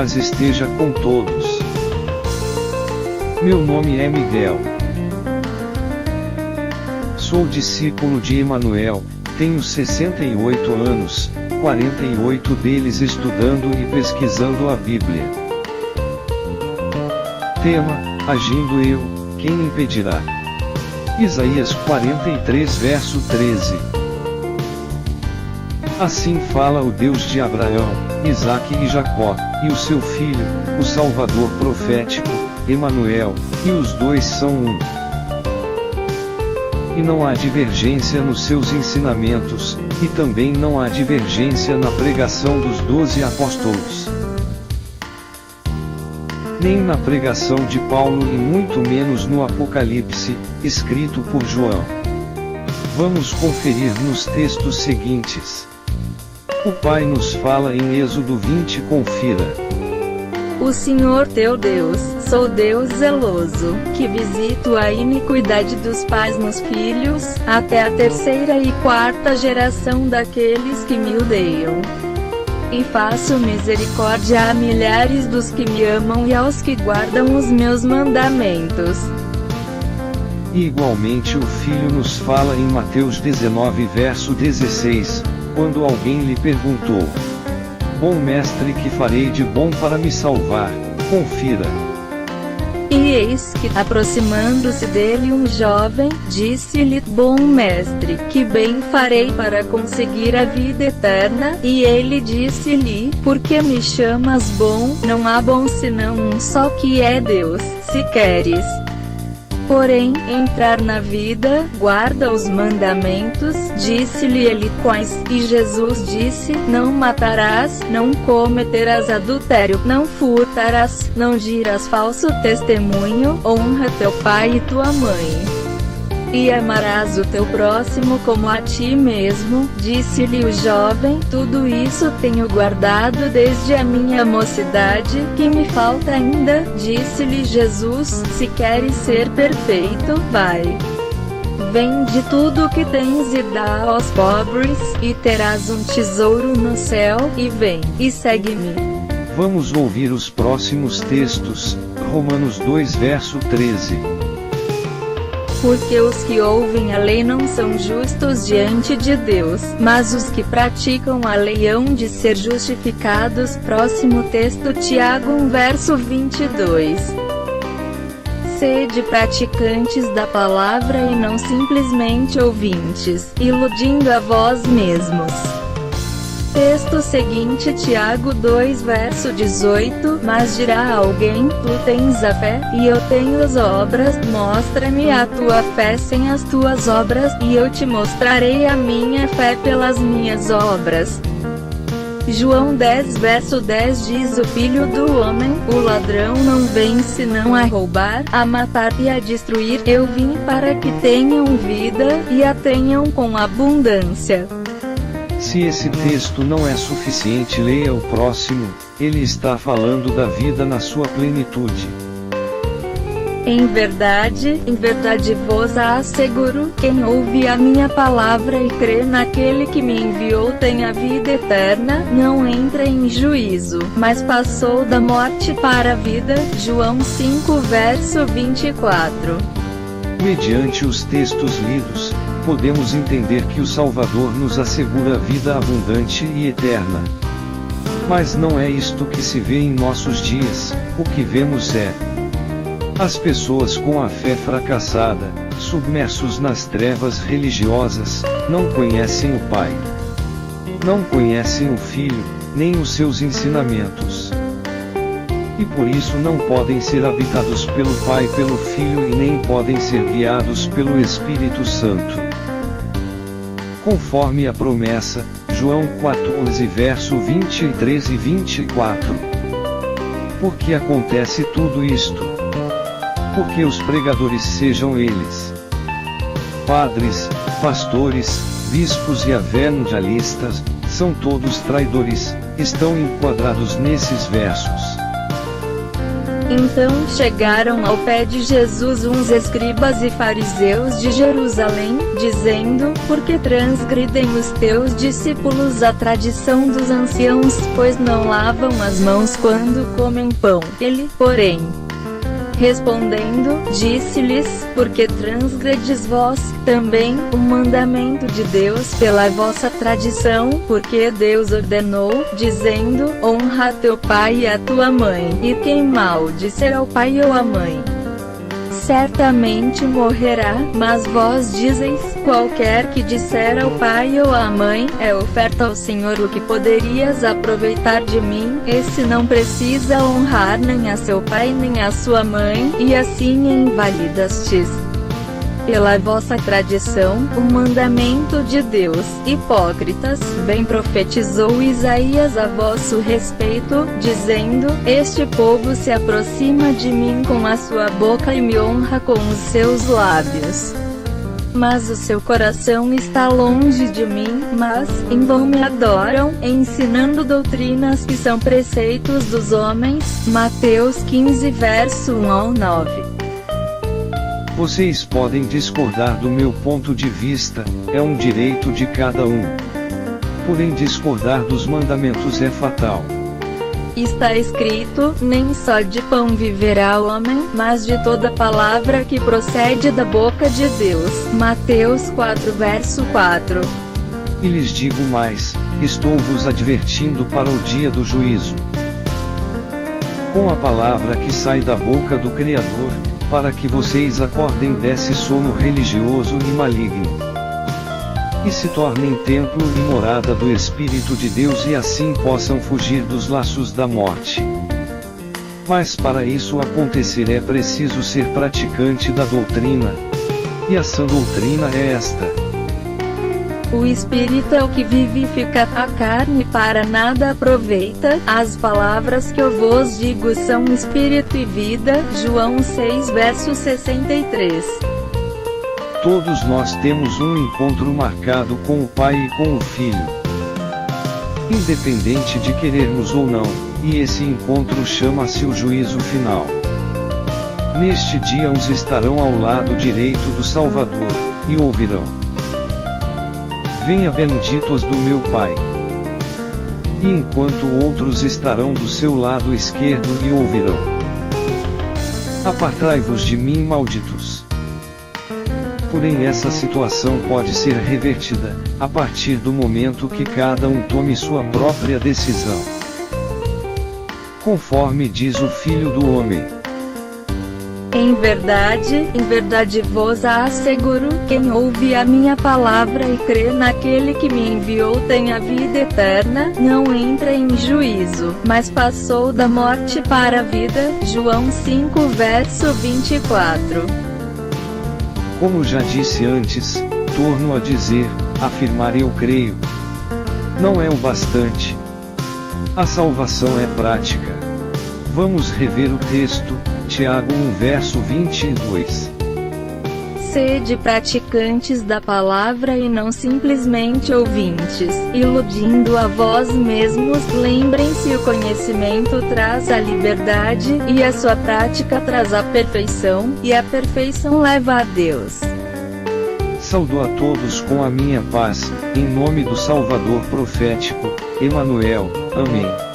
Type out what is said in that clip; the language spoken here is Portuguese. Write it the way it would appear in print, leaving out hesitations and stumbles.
paz esteja com todos. Meu nome é Miguel. Sou discípulo de Emanuel, tenho 68 anos, 48 deles estudando e pesquisando a Bíblia. Tema: agindo eu, quem impedirá? Isaías 43 verso 13. Assim fala o Deus de Abraão, Isaque e Jacó, e o seu filho, o Salvador profético, Emanuel, e os dois são um. E não há divergência nos seus ensinamentos, e também não há divergência na pregação dos 12 apóstolos. Nem na pregação de Paulo e muito menos no Apocalipse, escrito por João. Vamos conferir nos textos seguintes. O Pai nos fala em Êxodo 20. Confira. O Senhor teu Deus, sou Deus zeloso, que visito a iniquidade dos pais nos filhos, até a terceira e quarta geração daqueles que me odeiam. E faço misericórdia a milhares dos que me amam e aos que guardam os meus mandamentos. E igualmente o Filho nos fala em Mateus 19 verso 16, quando alguém lhe perguntou: Bom mestre, que farei de bom para me salvar? Confira. E eis que, aproximando-se dele um jovem, disse-lhe: Bom mestre, que bem farei para conseguir a vida eterna? E ele disse-lhe: Por que me chamas bom? Não há bom senão um só, que é Deus. Se queres, porém, entrar na vida, guarda os mandamentos. Disse-lhe ele: Quais? E Jesus disse: Não matarás, não cometerás adultério, não furtarás, não dirás falso testemunho, honra teu pai e tua mãe. E amarás o teu próximo como a ti mesmo. Disse-lhe o jovem: Tudo isso tenho guardado desde a minha mocidade, que me falta ainda? Disse-lhe Jesus: Se queres ser perfeito, vai, vende tudo o que tens e dá aos pobres, e terás um tesouro no céu, e vem, e segue-me. Vamos ouvir os próximos textos. Romanos 2 verso 13. Porque os que ouvem a lei não são justos diante de Deus, mas os que praticam a lei hão de ser justificados. Próximo texto, Tiago 1 verso 22. Sede praticantes da palavra e não simplesmente ouvintes, iludindo a vós mesmos. Texto seguinte, Tiago 2 verso 18. Mas dirá alguém: Tu tens a fé, e eu tenho as obras. Mostra-me a tua fé sem as tuas obras, e eu te mostrarei a minha fé pelas minhas obras. João 10 verso 10 diz: O Filho do Homem, o ladrão, não vem senão a roubar, a matar e a destruir. Eu vim para que tenham vida, e a tenham com abundância. Se esse texto não é suficiente, leia o próximo. Ele está falando da vida na sua plenitude. Em verdade vos asseguro, quem ouve a minha palavra e crê naquele que me enviou tem a vida eterna, não entra em juízo, mas passou da morte para a vida. João 5 verso 24. Mediante os textos lidos, podemos entender que o Salvador nos assegura vida abundante e eterna. Mas não é isto que se vê em nossos dias. O que vemos é as pessoas com a fé fracassada, submersos nas trevas religiosas, não conhecem o Pai, não conhecem o Filho, nem os seus ensinamentos. E por isso não podem ser habitados pelo Pai, pelo Filho, e nem podem ser guiados pelo Espírito Santo. Conforme a promessa, João 14 verso 23 e 24. Por que acontece tudo isto? Porque os pregadores, sejam eles padres, pastores, bispos e evangelistas, são todos traidores, estão enquadrados nesses versos. Então chegaram ao pé de Jesus uns escribas e fariseus de Jerusalém, dizendo: Por que transgridem os teus discípulos a tradição dos anciãos, pois não lavam as mãos quando comem pão? Ele, porém, respondendo, disse-lhes: Por que transgredes vós também o mandamento de Deus pela vossa tradição? Porque Deus ordenou, dizendo: Honra teu pai e a tua mãe, e quem maldisser ao pai ou à mãe, certamente morrerá. Mas vós dizeis: qualquer que disser ao pai ou à mãe, é oferta ao Senhor, o que poderias aproveitar de mim? Esse não precisa honrar nem a seu pai nem a sua mãe, e assim invalidastes pela vossa tradição o mandamento de Deus. Hipócritas, bem profetizou Isaías a vosso respeito, dizendo: Este povo se aproxima de mim com a sua boca e me honra com os seus lábios, mas o seu coração está longe de mim, mas em vão me adoram, ensinando doutrinas que são preceitos dos homens. Mateus 15 verso 1 ao 9. Vocês podem discordar do meu ponto de vista, é um direito de cada um. Porém, discordar dos mandamentos é fatal. Está escrito: nem só de pão viverá o homem, mas de toda palavra que procede da boca de Deus. Mateus 4 verso 4. E lhes digo mais: estou vos advertindo para o dia do juízo. Com a palavra que sai da boca do Criador, para que vocês acordem desse sono religioso e maligno, e se tornem templo e morada do Espírito de Deus, e assim possam fugir dos laços da morte. Mas para isso acontecer é preciso ser praticante da doutrina. E a sã doutrina é esta: o Espírito é o que vivifica, a carne para nada aproveita. As palavras que eu vos digo são Espírito e vida. João 6 verso 63. Todos nós temos um encontro marcado com o Pai e com o Filho, independente de querermos ou não, e esse encontro chama-se o juízo final. Neste dia uns estarão ao lado direito do Salvador, e ouvirão: Venha benditos do meu Pai. E enquanto outros estarão do seu lado esquerdo e ouvirão: Apartai-vos de mim, malditos. Porém, essa situação pode ser revertida, a partir do momento que cada um tome sua própria decisão. Conforme diz o Filho do Homem: em verdade vos asseguro, quem ouve a minha palavra e crê naquele que me enviou tem a vida eterna, não entra em juízo, mas passou da morte para a vida. João 5 verso 24. Como já disse antes, torno a dizer, afirmar eu creio não é o bastante. A salvação é prática. Vamos rever o texto. Tiago 1 verso 22. Sede praticantes da palavra e não simplesmente ouvintes, iludindo a vós mesmos. Lembrem-se, o conhecimento traz a liberdade, e a sua prática traz a perfeição, e a perfeição leva a Deus. Saúdo a todos com a minha paz, em nome do Salvador profético, Emanuel. Amém.